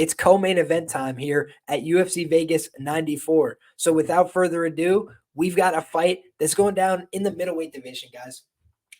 It's co-main event time here at UFC Vegas 94. So without further ado, we've got a fight that's going down in the middleweight division, guys.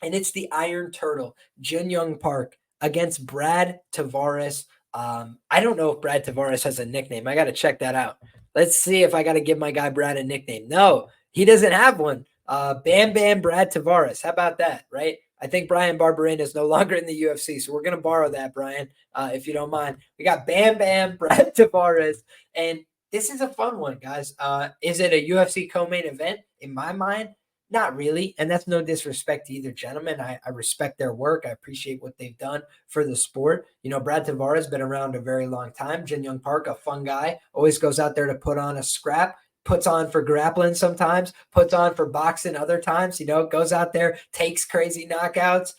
And it's the Iron Turtle, Jun Yong Park, against Brad Tavares. I don't know if Brad Tavares has a nickname. I got to check that out. Let's see if I got to give my guy Brad a nickname. No, he doesn't have one. Bam Bam Brad Tavares. How about that, right? I think Brian Barberena is no longer in the UFC, so we're going to borrow that, Brian, if you don't mind. We got Bam Bam Brad Tavares, and this is a fun one, guys. Is it a UFC co-main event? In my mind, not really. And that's no disrespect to either gentleman. I respect their work. I appreciate what they've done for the sport. You know, Brad Tavares has been around a very long time. Jun Yong Park, a fun guy, always goes out there to put on a scrap, puts on for grappling sometimes, puts on for boxing other times, you know, goes out there, takes crazy knockouts,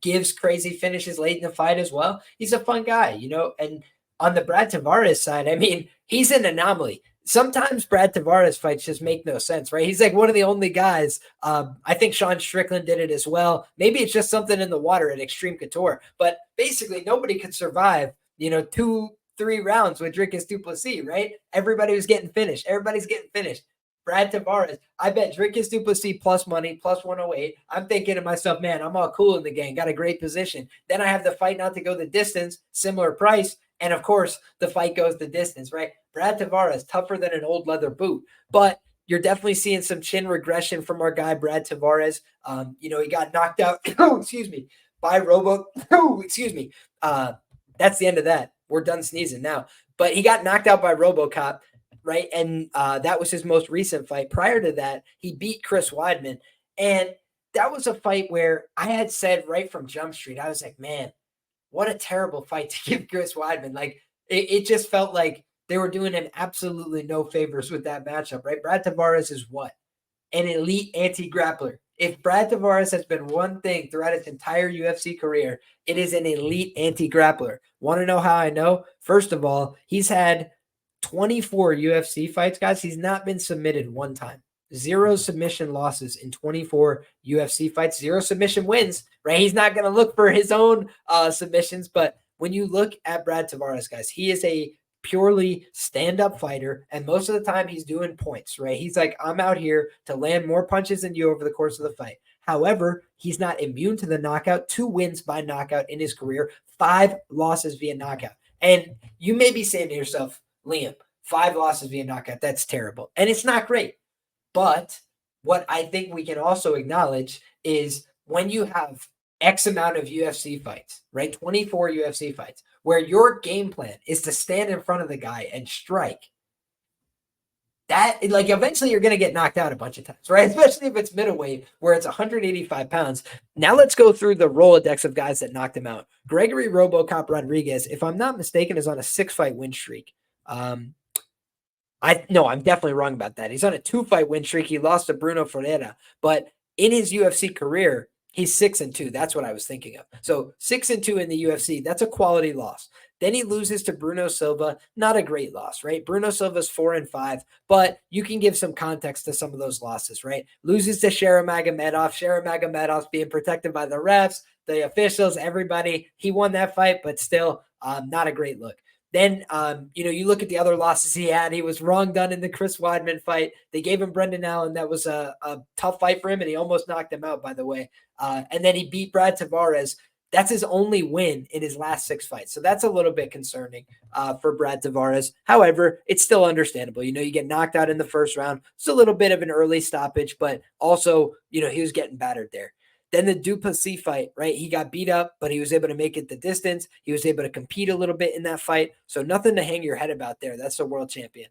gives crazy finishes late in the fight as well. He's a fun guy, you know. And on the Brad Tavares side, I mean, he's an anomaly. Sometimes Brad Tavares fights just make no sense, right? He's like one of the only guys. I think Sean Strickland did it as well. Maybe it's just something in the water at Extreme Couture, but basically nobody could survive, you know, 2-3 rounds with Dricus du Plessis, right? Everybody was getting finished. Everybody's getting finished. Brad Tavares, I bet Dricus du Plessis plus money, plus 108. I'm thinking to myself, man, I'm all cool in the game, got a great position. Then I have the fight not to go the distance, similar price. And of course, the fight goes the distance, right? Brad Tavares, tougher than an old leather boot. But you're definitely seeing some chin regression from our guy, Brad Tavares. You know, he got knocked out, excuse me, by Robo. Excuse me. That's the end of that. We're done sneezing now. But he got knocked out by RoboCop, right? And that was his most recent fight. Prior to that, he beat Chris Weidman. And that was a fight where I had said right from Jump Street, I was like, man, what a terrible fight to give Chris Weidman. Like, it just felt like they were doing him absolutely no favors with that matchup, right? Brad Tavares is what? An elite anti-grappler. If Brad Tavares has been one thing throughout his entire UFC career, it is an elite anti-grappler. Want to know how I know? First of all, he's had 24 UFC fights, guys. He's not been submitted one time. 0 submission losses in 24 UFC fights, 0 submission wins, right? He's not going to look for his own submissions. But when you look at Brad Tavares, guys, he is a purely stand-up fighter. And most of the time he's doing points, right? He's like, I'm out here to land more punches than you over the course of the fight. However, he's not immune to the knockout. 2 wins by knockout in his career, 5 losses via knockout. And you may be saying to yourself, Liam, 5 losses via knockout, that's terrible. And it's not great. But what I think we can also acknowledge is when you have X amount of UFC fights, right? 24 UFC fights, where your game plan is to stand in front of the guy and strike, that, like, eventually you're going to get knocked out a bunch of times, right? Especially if it's middleweight, where it's 185 pounds. Now let's go through the Rolodex of guys that knocked him out. Gregory RoboCop Rodriguez, if I'm not mistaken, is on a 6-fight win streak. I'm definitely wrong about that. He's on a 2-fight win streak. He lost to Bruno Ferreira, but in his UFC career, he's 6-2. That's what I was thinking of. So 6-2 in the UFC, that's a quality loss. Then he loses to Bruno Silva. Not a great loss, right? Bruno Silva's 4-5, but you can give some context to some of those losses, right? Loses to Sharamagomedov. Sharamagomedov's being protected by the refs, the officials, everybody. He won that fight, but still not a great look. Then, you look at the other losses he had. He was wrong done in the Chris Weidman fight. They gave him Brendan Allen. That was a tough fight for him, and he almost knocked him out, by the way. And then he beat Brad Tavares. That's his only win in his last 6 fights. So that's a little bit concerning for Brad Tavares. However, it's still understandable. You know, you get knocked out in the first round. It's a little bit of an early stoppage, but also, you know, he was getting battered there. Then the du Plessis fight, right? He got beat up, but he was able to make it the distance. He was able to compete a little bit in that fight. So nothing to hang your head about there. That's the world champion.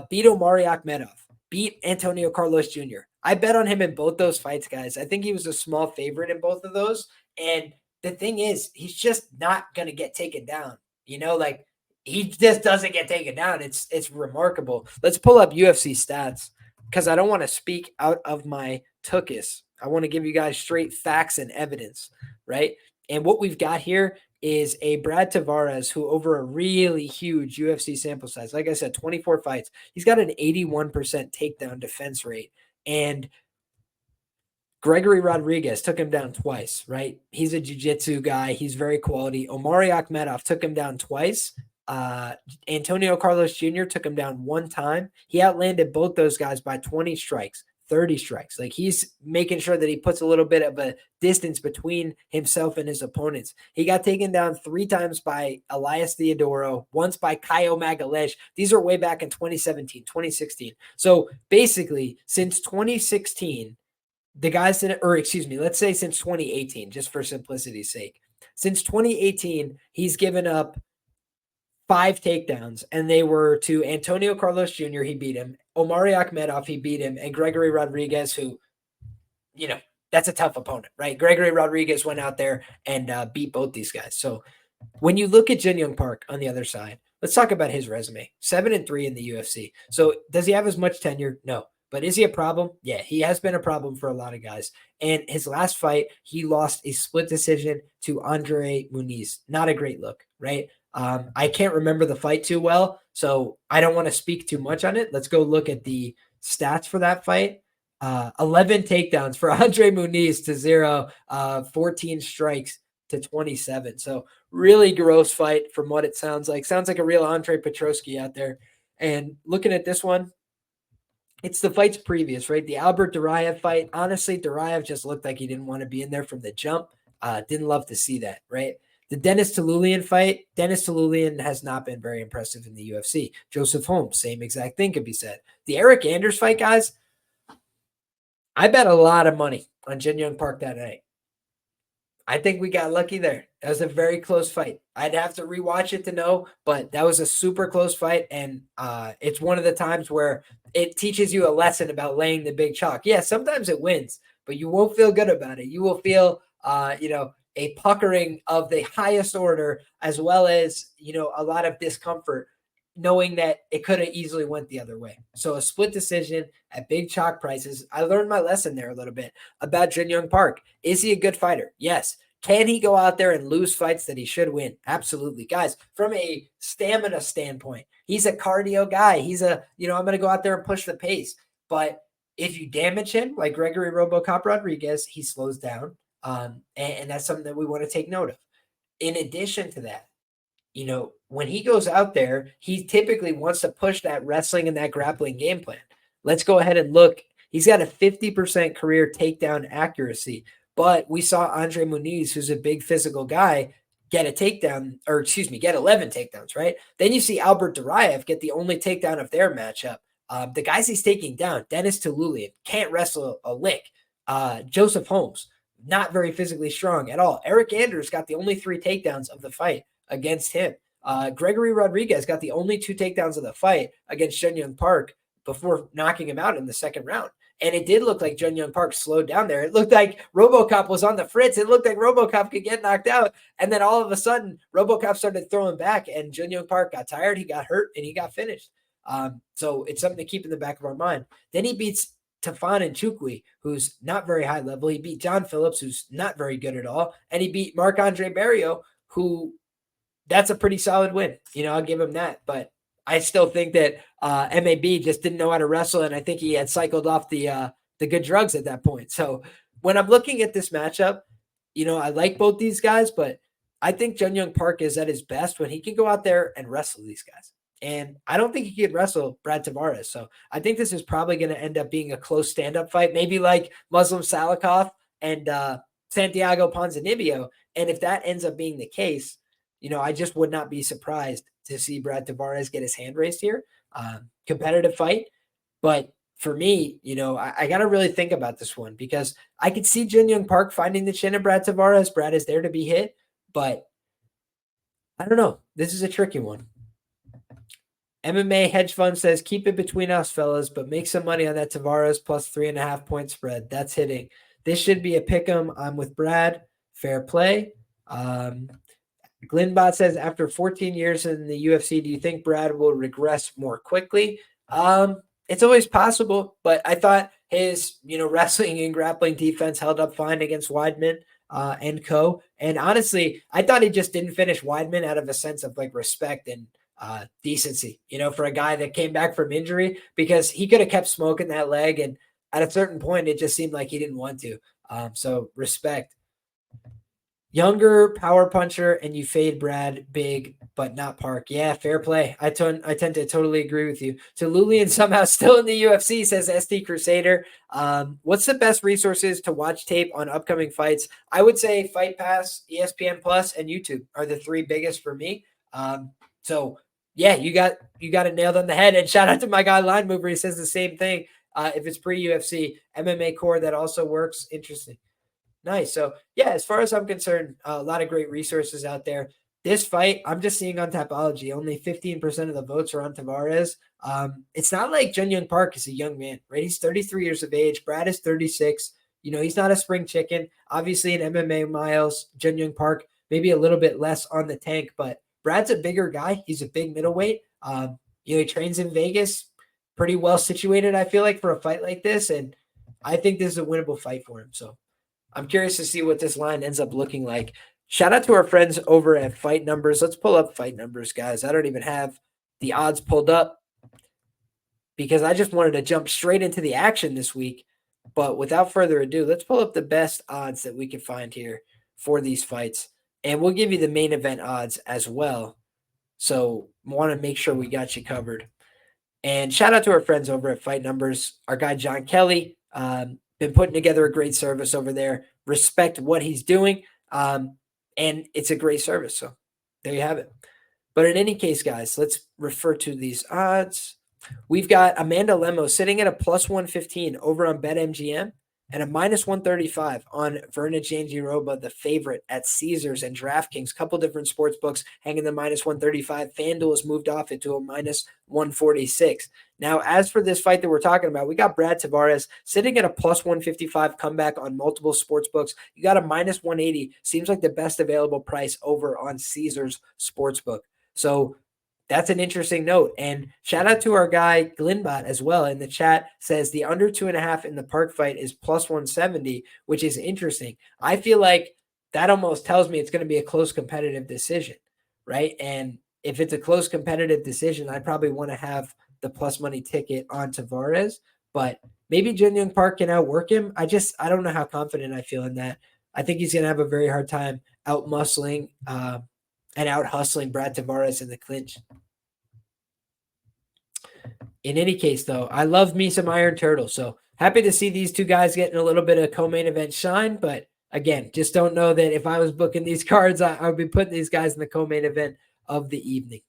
Beat Omari Akhmedov. Beat Antonio Carlos Jr. I bet on him in both those fights, guys. I think he was a small favorite in both of those. And the thing is, he's just not going to get taken down. You know, like, he just doesn't get taken down. It's remarkable. Let's pull up UFC stats because I don't want to speak out of my tuchus. I want to give you guys straight facts and evidence, right? And what we've got here is a Brad Tavares who, over a really huge UFC sample size, like I said, 24 fights, he's got an 81% takedown defense rate. And Gregory Rodriguez took him down twice, right? He's a jiu-jitsu guy. He's very quality. Omari Akhmedov took him down twice. Antonio Carlos Jr. took him down one time. He outlanded both those guys by 20 strikes, 30 strikes. Like, he's making sure that he puts a little bit of a distance between himself and his opponents. He got taken down 3 times by Elias Theodoro, once by Caio Magalhães. These are way back in 2017, 2016. So basically, since 2016, the guys that, or excuse me, let's say since 2018, just for simplicity's sake, since 2018, he's given up 5 takedowns, and they were to Antonio Carlos Jr., he beat him, Omari Akhmedov, he beat him, and Gregory Rodriguez, who, that's a tough opponent, right? Gregory Rodriguez went out there and beat both these guys. So when you look at Jun Yong Park on the other side, let's talk about his resume. 7-3 in the UFC. So does he have as much tenure? No. But is he a problem? Yeah, he has been a problem for a lot of guys. And his last fight, he lost a split decision to Andre Muniz. Not a great look, right? I can't remember the fight too well, so I don't want to speak too much on it. Let's go look at the stats for that fight. 11 takedowns for Andre Muniz to 0, 14 strikes to 27. So really gross fight from what it sounds like. Sounds like a real Andre Petrosky out there. And looking at this one, it's the fights previous, right? The Albert Duraev fight. Honestly, Duraev just looked like he didn't want to be in there from the jump. Didn't love to see that, right? The Dennis Talulian fight. Dennis Talulian has not been very impressive in the UFC. Joseph Holmes, same exact thing could be said. The Eric Anders fight, guys. I bet a lot of money on Jun Yong Park that night. I think we got lucky there. That was a very close fight. I'd have to rewatch it to know, but that was a super close fight. And it's one of the times where it teaches you a lesson about laying the big chalk. Yeah, sometimes it wins, but you won't feel good about it. You will feel, a puckering of the highest order, as well as, a lot of discomfort, knowing that it could have easily went the other way. So a split decision at big chalk prices. I learned my lesson there a little bit about Jun Yong Park. Is he a good fighter? Yes. Can he go out there and lose fights that he should win? Absolutely. Guys, from a stamina standpoint, he's a cardio guy. He's I'm going to go out there and push the pace. But if you damage him, like Gregory RoboCop Rodriguez, he slows down. And that's something that we want to take note of. In addition to that, when he goes out there, he typically wants to push that wrestling and that grappling game plan. Let's go ahead and look. He's got a 50% career takedown accuracy, but we saw Andre Muniz, who's a big physical guy, get 11 takedowns, right? Then you see Albert Duraev get the only takedown of their matchup. The guys he's taking down, Dennis Talulian, can't wrestle a lick. Joseph Holmes, not very physically strong at all. Eric Anders got the only 3 takedowns of the fight against him. Gregory Rodriguez got the only 2 takedowns of the fight against Jun Yong Park before knocking him out in the second round. And it did look like Jun Yong Park slowed down there. It looked like RoboCop was on the fritz. It looked like RoboCop could get knocked out. And then all of a sudden, RoboCop started throwing back, and Jun Yong Park got tired, he got hurt, and he got finished. So it's something to keep in the back of our mind. Then he beats Tafan Nchukwi, who's not very high level. He beat John Phillips, who's not very good at all. And he beat Marc-Andre Barriault, who that's a pretty solid win. I'll give him that. But I still think that MAB just didn't know how to wrestle, and I think he had cycled off the good drugs at that point. So when I'm looking at this matchup, I like both these guys, but I think Jun Yong Park is at his best when he can go out there and wrestle these guys. And I don't think he could wrestle Brad Tavares. So I think this is probably going to end up being a close stand-up fight, maybe like Muslim Salikov and Santiago Ponzinibbio. And if that ends up being the case, I just would not be surprised to see Brad Tavares get his hand raised here. Competitive fight. But for me, I got to really think about this one, because I could see Jun Yong Park finding the chin of Brad Tavares. Brad is there to be hit, but I don't know. This is a tricky one. MMA Hedge Fund says, keep it between us, fellas, but make some money on that Tavares plus 3.5 point spread. That's hitting. This should be a pick 'em. I'm with Brad. Fair play. Glenbot says, after 14 years in the UFC, do you think Brad will regress more quickly? It's always possible, but I thought his, wrestling and grappling defense held up fine against Weidman and co. And honestly, I thought he just didn't finish Weidman out of a sense of like respect and decency, for a guy that came back from injury, because he could have kept smoking that leg. And at a certain point, it just seemed like he didn't want to. So respect. Younger power puncher, and you fade Brad big, but not Park. Yeah, fair play. I tend to totally agree with you. So Lulian somehow still in the UFC, says ST Crusader. What's the best resources to watch tape on upcoming fights? I would say Fight Pass, ESPN Plus, and YouTube are the three biggest for me. So yeah, you got it nailed on the head. And shout out to my guy Line Mover. He says the same thing. If it's pre UFC, MMA Core, that also works. Interesting. Nice. So yeah, as far as I'm concerned, a lot of great resources out there. This fight, I'm just seeing on Tapology, only 15% of the votes are on Tavares. It's not like Jun Yong Park is a young man, right? He's 33 years of age. Brad is 36. He's not a spring chicken. Obviously, in MMA miles, Jun Yong Park maybe a little bit less on the tank, but Brad's a bigger guy. He's a big middleweight. He trains in Vegas, pretty well situated, I feel like, for a fight like this, and I think this is a winnable fight for him. So I'm curious to see what this line ends up looking like. Shout out to our friends over at Fight Numbers. Let's pull up Fight Numbers, guys. I don't even have the odds pulled up because I just wanted to jump straight into the action this week. But without further ado, let's pull up the best odds that we can find here for these fights. And we'll give you the main event odds as well. So want to make sure we got you covered. And shout out to our friends over at Fight Numbers. Our guy John Kelly, been putting together a great service over there. Respect what he's doing. And it's a great service. So there you have it. But in any case, guys, let's refer to these odds. We've got Amanda Lemos sitting at a plus 115 over on BetMGM and a minus 135 on Verna Jandiroba, the favorite at Caesars and DraftKings. Couple different sports books hanging the minus 135. FanDuel has moved off it to a minus 146. Now, as for this fight that we're talking about, we got Brad Tavares sitting at a plus 155 comeback on multiple sports books. You got a minus 180. Seems like the best available price over on Caesars Sportsbook. So that's an interesting note. And shout out to our guy Glinbot as well in the chat, says the under 2.5 in the Park fight is plus 170, which is interesting. I feel like that almost tells me it's going to be a close competitive decision, right? And if it's a close competitive decision, I probably want to have the plus money ticket on Tavares, but maybe Jun Yong Park can outwork him. I don't know how confident I feel in that. I think he's going to have a very hard time out muscling and out hustling Brad Tavares in the clinch. In any case, though, I love me some Iron Turtle. So happy to see these two guys getting a little bit of co-main event shine. But again, just don't know that if I was booking these cards, I would be putting these guys in the co-main event of the evening.